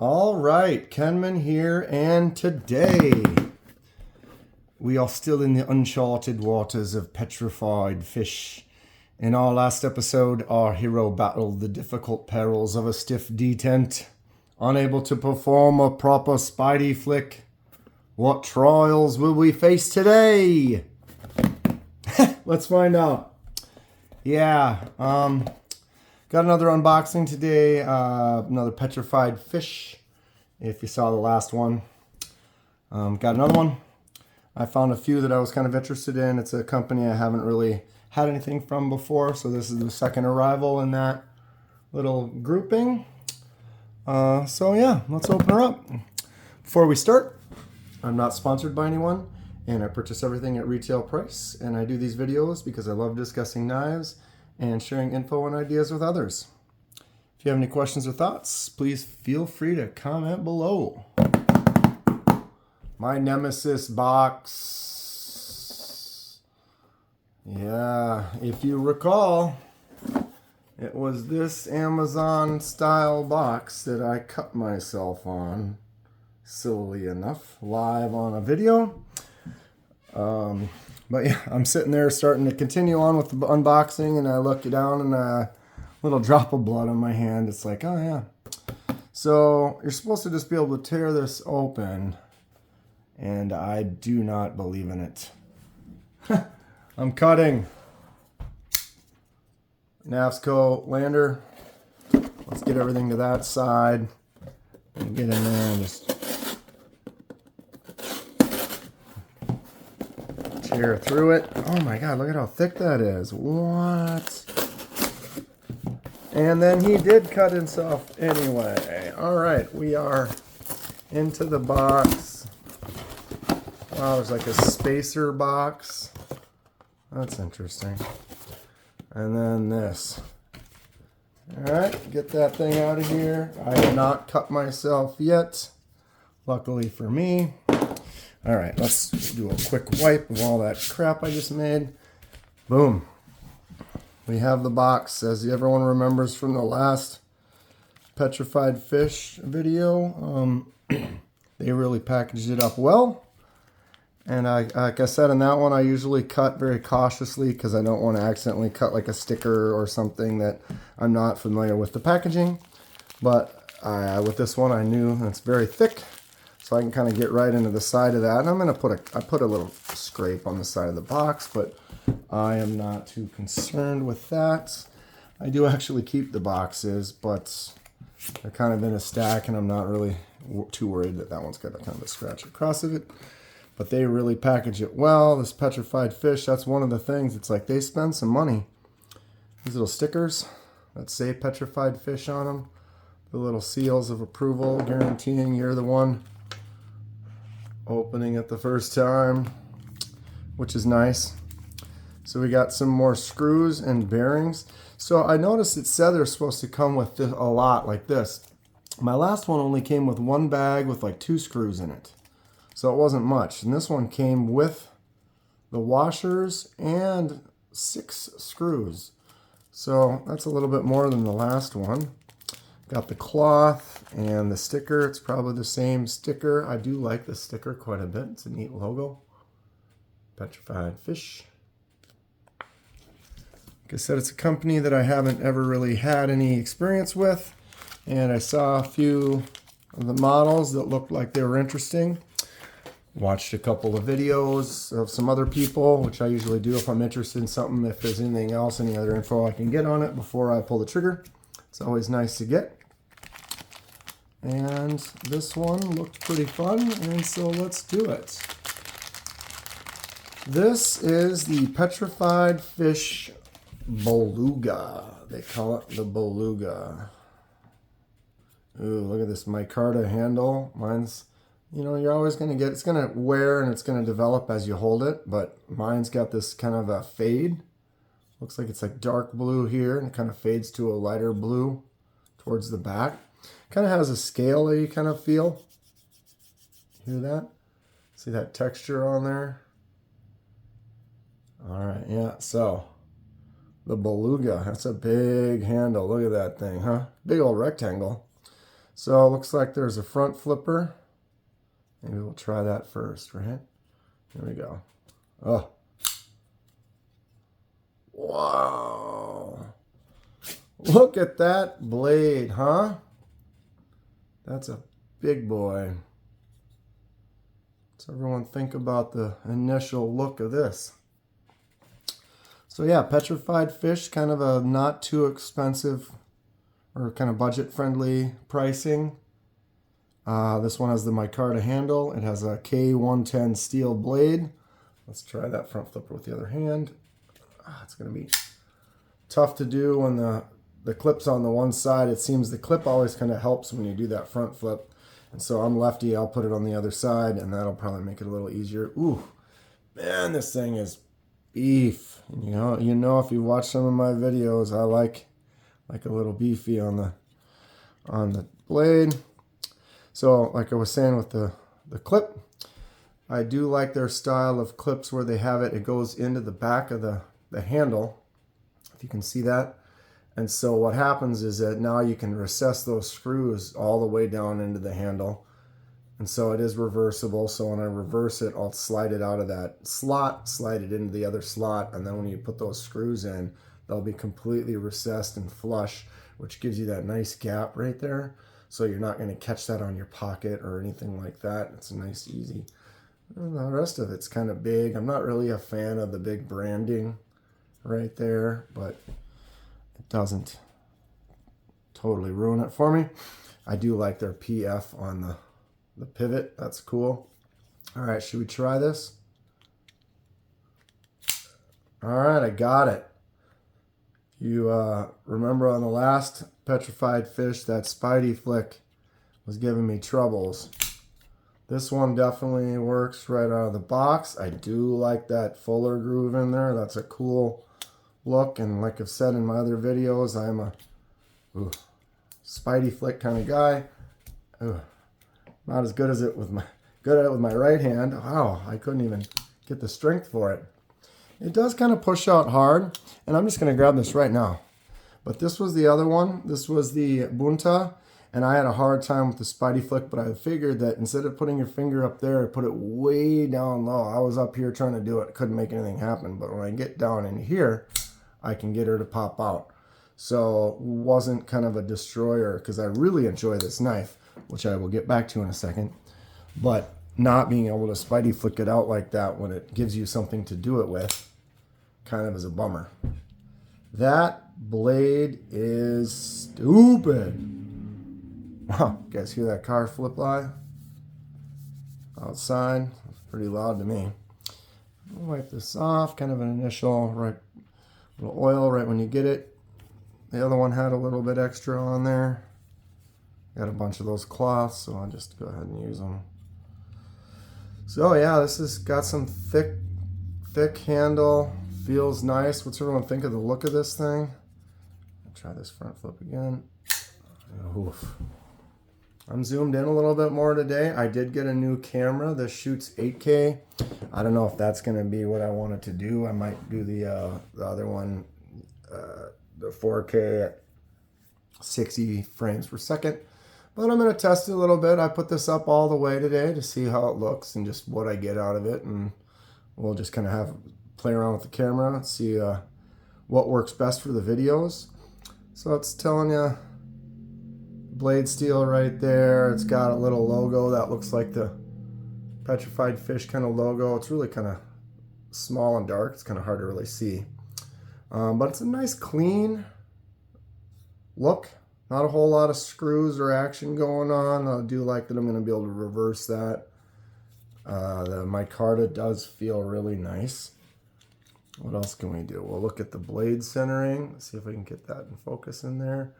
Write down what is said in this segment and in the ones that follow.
All right, Kenman here, and today we are still in the uncharted waters of Petrified Fish. In our last episode, our hero battled the difficult perils of a stiff detent, unable to perform a proper Spidey flick. What trials will we face today? Let's find out. Got another unboxing today, another Petrified Fish, if you saw the last one. Got another one. I found a few that I was kind of interested in. It's a company I haven't really had anything from before, so this is the second arrival in that little grouping. Let's open her up. Before we start, I'm not sponsored by anyone, and I purchase everything at retail price, and I do these videos because I love discussing knives and sharing info and ideas with others. If you have any questions or thoughts, please feel free to comment below. My nemesis box. Yeah, if you recall, it was this Amazon style box that I cut myself on, silly enough, live on a video. But yeah, I'm sitting there starting to continue on with the unboxing, and I look down and a little drop of blood on my hand. It's like, oh yeah. So you're supposed to just be able to tear this open, and I do not believe in it. I'm cutting. NAVSCO lander. Let's get everything to that side and get in there and just tear through it. Oh my god, look at how thick that is. What? And then he did cut himself anyway. Alright, we are into the box. Wow, there's like a spacer box. That's interesting. And then this. Alright, get that thing out of here. I have not cut myself yet, luckily for me. Alright, let's do a quick wipe of all that crap I just made. Boom. We have the box, as everyone remembers from the last Petrified Fish video. They really packaged it up well. And like I said in that one, I usually cut very cautiously because I don't want to accidentally cut like a sticker or something that I'm not familiar with the packaging. But with this one, I knew it's very thick. So I can kind of get right into the side of that. And I'm going to I put a little scrape on the side of the box, but I am not too concerned with that. I do actually keep the boxes, but they're kind of in a stack, and I'm not really too worried that that one's got a kind of a scratch across of it. But they really package it well. This Petrified Fish, that's one of the things. It's like they spend some money. These little stickers that say Petrified Fish on them. The little seals of approval guaranteeing you're the one opening it the first time, which is nice. So we got some more screws and bearings. So I noticed it said they're supposed to come with this, a lot like this. My last one only came with one bag with like 2 screws in it. So it wasn't much. And this one came with the washers and 6 screws. So that's a little bit more than the last one. Got the cloth and the sticker. It's probably the same sticker. I do like the sticker quite a bit. It's a neat logo. Petrified Fish. Like I said, it's a company that I haven't ever really had any experience with. And I saw a few of the models that looked like they were interesting. Watched a couple of videos of some other people, which I usually do if I'm interested in something. If there's anything else, any other info I can get on it before I pull the trigger. It's always nice to get. And this one looked pretty fun, and so let's do it. This is the Petrified Fish Beluga. They call it the Beluga. Ooh, look at this micarta handle. Mine's, you know, you're always going to get, it's going to wear and it's going to develop as you hold it, but mine's got this kind of a fade. Looks like it's like dark blue here, and it kind of fades to a lighter blue towards the back. Kind of has a scaly kind of feel. Hear that? See that texture on there? All right, yeah, so the Beluga, that's a big handle. Look at that thing, huh? Big old rectangle. So it looks like there's a front flipper. Maybe we'll try that first, right? Here we go. Oh. Wow. Look at that blade, huh? That's a big boy. So everyone think about the initial look of this. So yeah, Petrified Fish, kind of a not too expensive or kind of budget-friendly pricing. This one has the micarta handle. It has a K110 steel blade. Let's try that front flipper with the other hand. It's going to be tough to do when the clip's on the one side. It seems the clip always kind of helps when you do that front flip. And so I'm lefty, I'll put it on the other side, and that'll probably make it a little easier. Ooh, man, this thing is beef. You know, if you watch some of my videos, I like a little beefy on the blade. So, like I was saying with the clip, I do like their style of clips where they have it. It goes into the back of the handle, if you can see that. And so what happens is that now you can recess those screws all the way down into the handle. And so it is reversible. So when I reverse it, I'll slide it out of that slot, slide it into the other slot. And then when you put those screws in, they'll be completely recessed and flush, which gives you that nice gap right there. So you're not going to catch that on your pocket or anything like that. It's a nice, easy. And the rest of it's kind of big. I'm not really a fan of the big branding right there, but it doesn't totally ruin it for me. I do like their PF on the pivot. That's cool. All right, should we try this? All right, I got it. You remember on the last Petrified Fish, that Spidey flick was giving me troubles. This one definitely works right out of the box. I do like that fuller groove in there. That's a cool look. And like I've said in my other videos, I'm a Spidey flick kind of guy. Not as good as it with good at it with my right hand. Wow, I couldn't even get the strength for it. It does kind of push out hard, and I'm just going to grab this right now. But this was the other one. This was the Bunta, and I had a hard time with the Spidey flick, but I figured that instead of putting your finger up there, put it way down low. I was up here trying to do it. Couldn't make anything happen, but when I get down in here, I can get her to pop out. So it wasn't kind of a destroyer, because I really enjoy this knife, which I will get back to in a second. But not being able to Spidey flick it out like that when it gives you something to do it with kind of is a bummer. That blade is stupid. Wow, you guys hear that car flip by? Outside, it's pretty loud to me. I'll wipe this off, kind of an initial little oil right when you get it. The other one had a little bit extra on there. Got a bunch of those cloths, so I'll just go ahead and use them. So yeah, this has got some thick handle. Feels nice. What's everyone think of the look of this thing? I'll try this front flip again. Oof. I'm zoomed in a little bit more today. I did get a new camera. This shoots 8K. I don't know if that's going to be what I wanted to do. I might do the other one, the 4K at 60 frames per second. But I'm going to test it a little bit. I put this up all the way today to see how it looks and just what I get out of it. And we'll just kind of play around with the camera and see what works best for the videos. So it's telling you blade steel right there. It's got a little logo that looks like the Petrified Fish kind of logo. It's really kind of small and dark. It's kind of hard to really see. But it's a nice clean look. Not a whole lot of screws or action going on. I do like that I'm going to be able to reverse that. The micarta does feel really nice. What else can we do? We'll look at the blade centering. Let's see if we can get that in focus in there.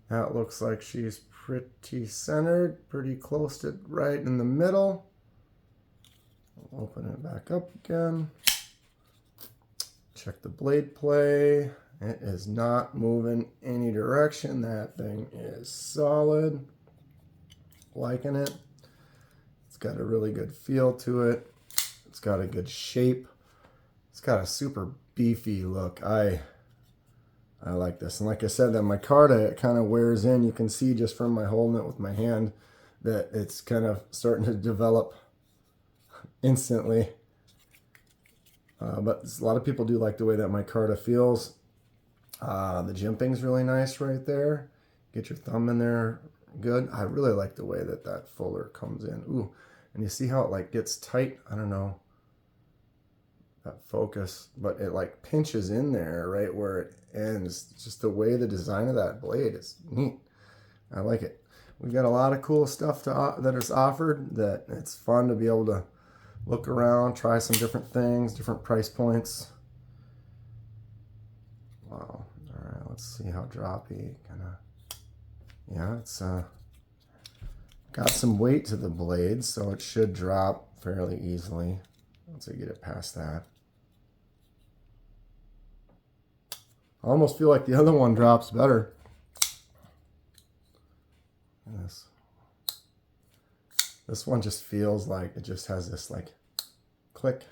That looks like she's pretty centered, pretty close to right in the middle. We'll open it back up again. Check the blade play. It is not moving any direction. That thing is solid. Liking it. It's got a really good feel to it. It's got a good shape. It's got a super beefy look. I I like this. And like I said, that micarta, it kind of wears in. You can see just from my holding it with my hand that it's kind of starting to develop instantly. But a lot of people do like the way that micarta feels. The jimping's really nice right there. Get your thumb in there good. I really like the way that that fuller comes in. Ooh, and you see how it like gets tight? I don't know that focus, but it like pinches in there right where it ends. Just the way the design of that blade is neat. I like it. We've got a lot of cool stuff that is offered that it's fun to be able to look around, try some different things, different price points. Wow. All right, let's see how droppy kind of. Yeah, it's got some weight to the blade, so it should drop fairly easily once I get it past that. I almost feel like the other one drops better. This one just feels like it just has this like click.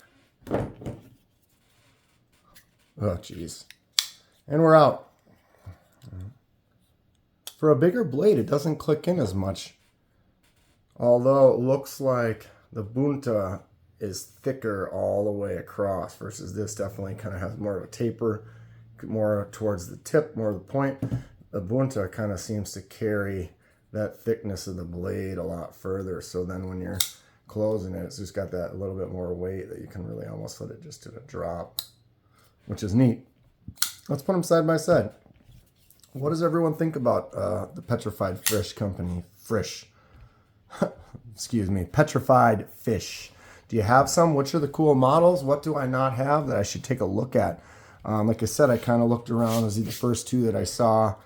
Oh, geez. And we're out. For a bigger blade, it doesn't click in as much. Although it looks like the bunta is thicker all the way across versus this definitely kind of has more of a taper, more towards the tip, more of the point. The bunta kind of seems to carry that thickness of the blade a lot further. So then when you're closing it, it's just got that little bit more weight that you can really almost let it just do a drop, which is neat. Let's put them side by side. What does everyone think about the Petrified Fish company? Excuse me, Petrified Fish. Do you have some? Which are the cool models? What do I not have that I should take a look at? Like I said, I kind of looked around. Those are the first two that I saw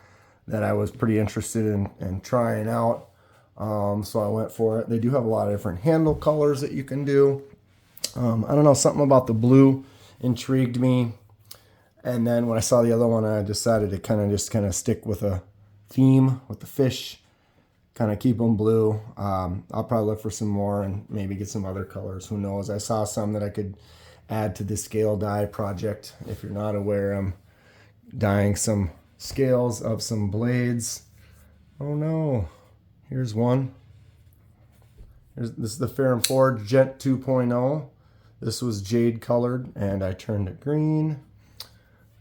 that I was pretty interested in trying out. So I went for it. They do have a lot of different handle colors that you can do. I don't know, something about the blue intrigued me. And then when I saw the other one, I decided to kind of stick with a theme with the fish, kind of keep them blue. I'll probably look for some more and maybe get some other colors. Who knows? I saw some that I could add to the scale dye project. If you're not aware, I'm dyeing some scales of some blades. Oh no, here's one. This is the Fair and Forge Jet 2.0. This was jade colored and I turned it green.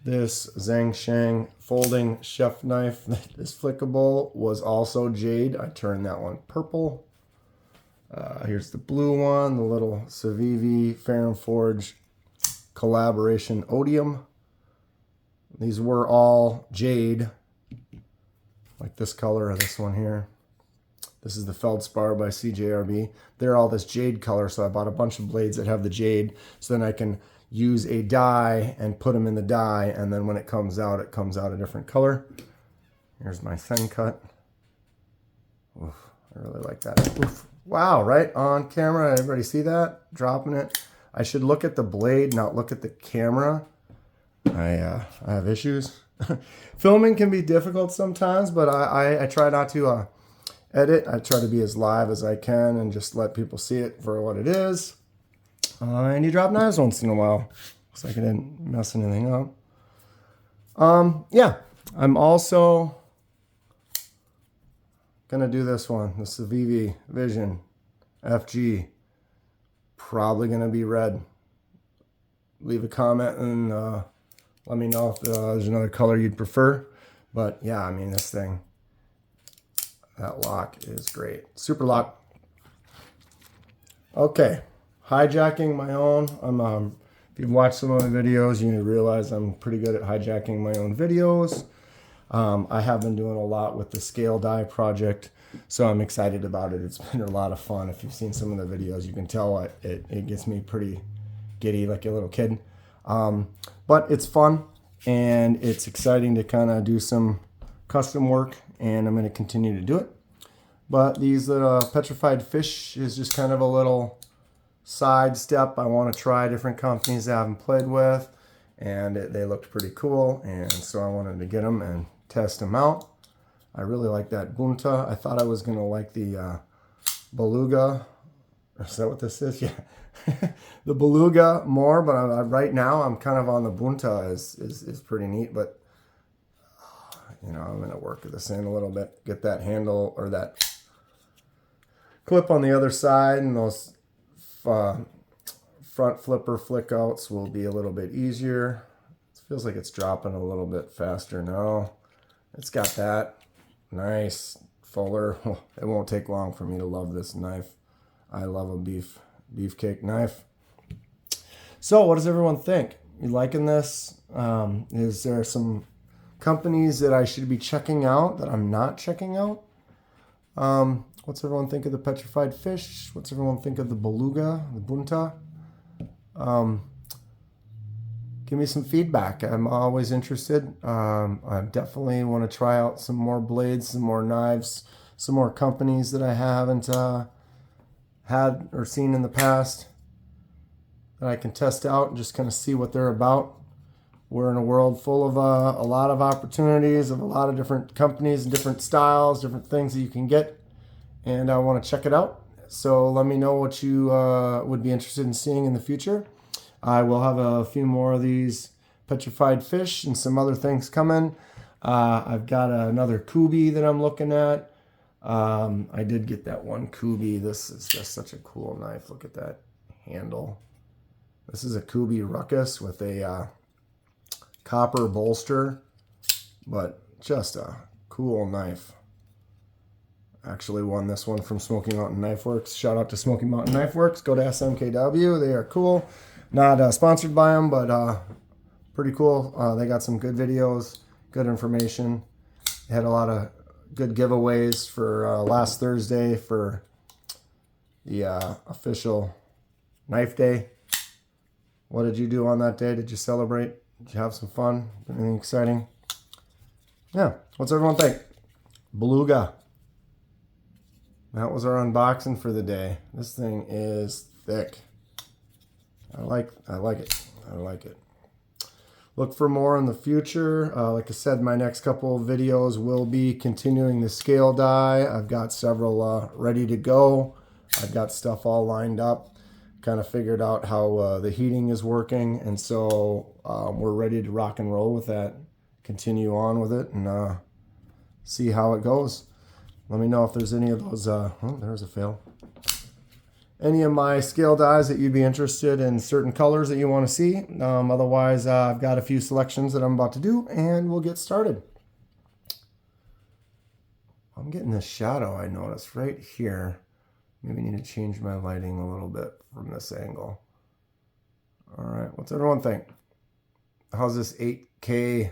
This Zhangsheng folding chef knife that is flickable was also jade. I turned that one purple. Here's the blue one, the little Civivi Fair and Forge collaboration Odium. These were all jade, like this color or this one here. This is the Feldspar by CJRB. They're all this jade color, so I bought a bunch of blades that have the jade, so then I can use a dye and put them in the dye, and then when it comes out a different color. Here's my thin cut. Oof, I really like that. Oof. Wow, right on camera. Everybody see that? Dropping it. I should look at the blade, not look at the camera. I have issues. Filming can be difficult sometimes, but I try not to edit. I try to be as live as I can and just let people see it for what it is. And you drop knives once in a while. Looks like I didn't mess anything up. Yeah, I'm also gonna do this one. This is the Beefy Vision FG. Probably gonna be red. Leave a comment and let me know if there's another color you'd prefer. But yeah, I mean, this thing, that lock is great. Super lock. Okay, hijacking my own. If you've watched some of my videos, you realize I'm pretty good at hijacking my own videos. I have been doing a lot with the scale die project, so I'm excited about it. It's been a lot of fun. If you've seen some of the videos, you can tell it gets me pretty giddy like a little kid. But it's fun and it's exciting to kind of do some custom work, and I'm going to continue to do it. But these Petrified Fish is just kind of a little side step. I want to try different companies I haven't played with, and they looked pretty cool, and so I wanted to get them and test them out. I really like that bunta. I thought I was going to like the Beluga. Is that what this is? Yeah. The Beluga more, but right now I'm kind of on the bunta. Is pretty neat, but You know, I'm going to work this in a little bit. Get that handle or that clip on the other side, and those front flipper flick outs will be a little bit easier. It feels like it's dropping a little bit faster now. It's got that nice fuller. It won't take long for me to love this knife. I love a beefcake knife. So what does everyone think? You liking this? Is there some companies that I should be checking out that I'm not checking out? What's everyone think of the Petrified Fish? What's everyone think of the Beluga, the Bunta? Give me some feedback. I'm always interested. I definitely want to try out some more blades, some more knives, some more companies that I haven't had or seen in the past that I can test out and just kind of see what they're about. We're in a world full of a lot of opportunities, of a lot of different companies and different styles, different things that you can get, and I want to check it out. So let me know what you would be interested in seeing in the future. I will have a few more of these Petrified Fish and some other things coming. I've got another Kubi that I'm looking at. I did get that one Kubi. This is just such a cool knife. Look at that handle. This is a Kubi Ruckus with a copper bolster, but just a cool knife. Actually won this one from Smoky Mountain Knife Works. Shout out to Smoky Mountain Knife Works. Go to SMKW. They are cool. Not sponsored by them, but pretty cool. They got some good videos, good information. They had a lot of good giveaways for last Thursday for the official knife day. What did you do on that day? Did you celebrate? Did you have some fun? Anything exciting? Yeah. What's everyone think? Beluga. That was our unboxing for the day. This thing is thick. I like it. I like it. Look for more in the future. Like I said, my next couple of videos will be continuing the scale die. I've got several ready to go. I've got stuff all lined up. Kind of figured out how the heating is working, and so we're ready to rock and roll with that. Continue on with it and see how it goes. Let me know if there's any of those. Oh, there's a fail. Any of my scale dies that you'd be interested in, certain colors that you want to see. Otherwise, I've got a few selections that I'm about to do, and we'll get started. I'm getting this shadow, I noticed, right here. Maybe I need to change my lighting a little bit from this angle. All right, what's everyone think? How's this 8K?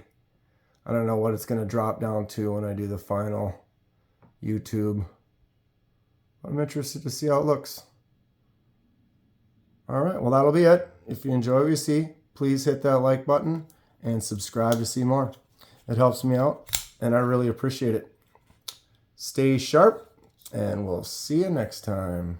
I don't know what it's going to drop down to when I do the final YouTube. I'm interested to see how it looks. All right, well, that'll be it. If you enjoy what you see, please hit that like button and subscribe to see more. It helps me out, and I really appreciate it. Stay sharp, and we'll see you next time.